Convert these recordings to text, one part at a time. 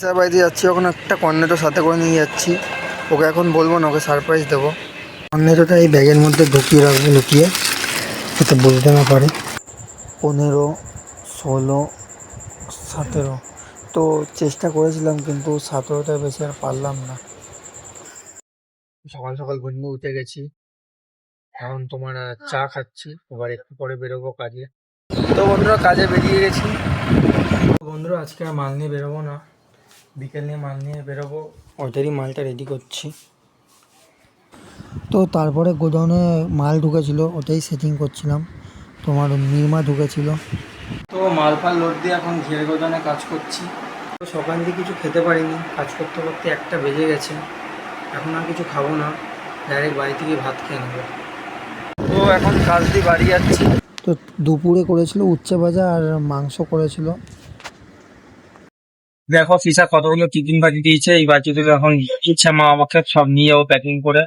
Sir বাড়িতে যাচ্ছি, ওখানে একটা কর্নেটো সাথে করে নিয়ে যাচ্ছি। ওকে এখন বলবো না, ওকে সারপ্রাইজ দেবো। কর্নেটোটা এই ব্যাগের মধ্যে ঢুকিয়ে রাখবো, লুকিয়ে, যাতে বুঝতে না পারে। 15, 16, 17। তো চেষ্টা করেছিলাম, কিন্তু 17টার বেশি আর পারলাম না। সকাল সকাল ঘুম থেকে উঠে গেছি, এখন তোমার চা খাচ্ছি। এবার একটু পরে বেরোবো কাজে। তো বন্ধুরা, কাজে বেরিয়ে গেছি। বন্ধুরা, আজকে আর মাল নিয়ে বেরোবো না, বিকেল নিয়ে মাল নিয়ে বেরোবো। ওইটারই মালটা রেডি করছি। তো তারপরে গোডাউনে মাল ঢুকেছিল, ওটাই সেটিং করছিলাম। তোমার নির্মা ঢুকেছিল, তো মাল ফাল লোড দিয়ে এখন ঘের গোডাউনে কাজ করছি। তো সকাল দিয়ে কিছু খেতে পারিনি, কাজ করতে করতে 1টা বেজে গেছে। এখন আর কিছু খাবো না, ডাইরেক্ট বাড়ি থেকে ভাত খেয়ে নেবো। তো এখন কাজ দিয়ে বাড়ি যাচ্ছি। তো দুপুরে করেছিল উচ্ছে ভাজা আর মাংস করেছিল। দেখো ফিসা কতগুলো টিফিন বাটি দিয়েছে, এই বাটিগুলো এখন ইচ্ছা মা আমাকে সব নিয়ে যাবো প্যাকিং করে।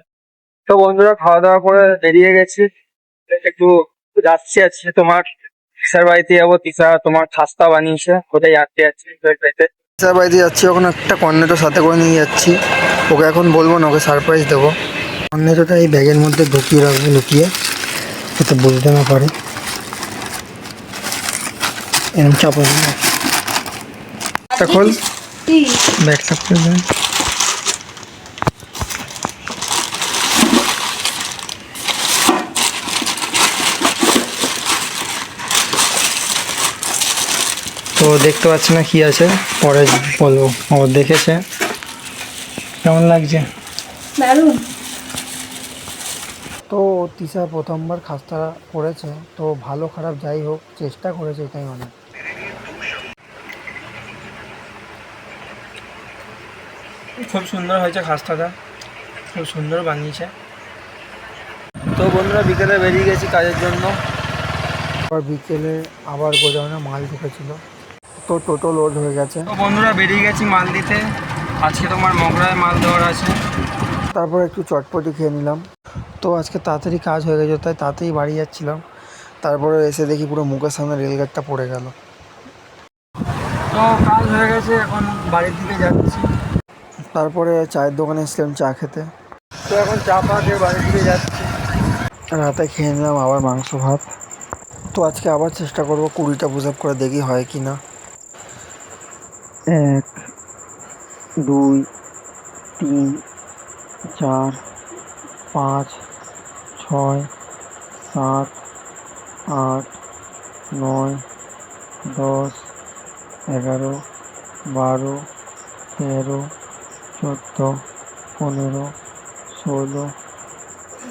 তো বন্ধুরা, খাওয়া দাওয়া করে বেরিয়ে গেছি, একটু যাচ্ছি আজকে তোমার তিসার বাড়িতে যাবো। তিসা তোমার খাস্তা বানিয়েছে, ওটাই আনতে যাচ্ছি তিসার বাড়িতে যাচ্ছি। ওখানে একটা কর্নেটো সাথে করে নিয়ে যাচ্ছি। ওকে এখন বলবো না, ওকে সারপ্রাইজ দেবো। কর্নেটোটা এই ব্যাগের মধ্যে ঢুকিয়ে রাখবো, লুকিয়ে, যাতে বুঝতে না পারে। এরকম চাপা খোল, ব্যাগ সাপ করে দেয়। তো দেখতে পাচ্ছি না কি আছে, পরে বলবো। ও দেখেছে, কেমন লাগছে? দারুণ। তো তিশা প্রথমবার খাস্তা করেছে, তো ভালো খারাপ যাই হোক চেষ্টা করেছে, এটাই অনেক। খুব সুন্দর হয়েছে খাস্তাটা, খুব সুন্দর বানিয়েছে। তো বন্ধুরা, বিকেলে বেরিয়ে গেছি কাজের জন্য। আবার বিকেলে আবার গোডাউনে মাল ঢুকেছিল, তো টোটো লোড হয়ে গেছে। তো বন্ধুরা, বেরিয়ে গেছি মাল দিতে। আজকে তোমার মগরায় মাল দেওয়ার আছে। তারপর একটু চটপটি খেয়ে নিলাম। তো আজকে তাড়াতাড়ি কাজ হয়ে গেছে, তাই তাড়াতাড়ি বাড়ি যাচ্ছিলাম। তারপরে এসে দেখি পুরো মুখের সামনে রেলগেটটা পড়ে গেল। তো কাজ হয়ে গেছে, এখন বাড়ির দিকে যাচ্ছি। তারপরে চায়ের দোকানে এসেছিলাম চা খেতে। তো এখন চা পা খেয়ে বাড়ির দিকে যাচ্ছি। রাতে খেয়ে নিলাম আবার মাংস ভাত। তো আজকে আবার চেষ্টা করবো 20টা পুশ আপ করে, দেখি হয় কি না। 1, 2, 3, 4, 5, 6, 7, 8, 9, 10, 11, 12, 13, 14, 15, 16,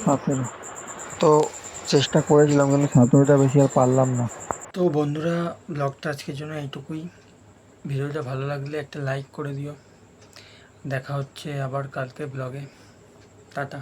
17। তো চেষ্টা করেছিলাম, কিন্তু 17টা বেশি আর পারলাম না। তো বন্ধুরা, ব্লগটা আজকের জন্য এইটুকুই। ভিডিওটা ভালো লাগলে একটা লাইক করে দিও। দেখা হচ্ছে আবার কালকে ব্লগে। টাটা।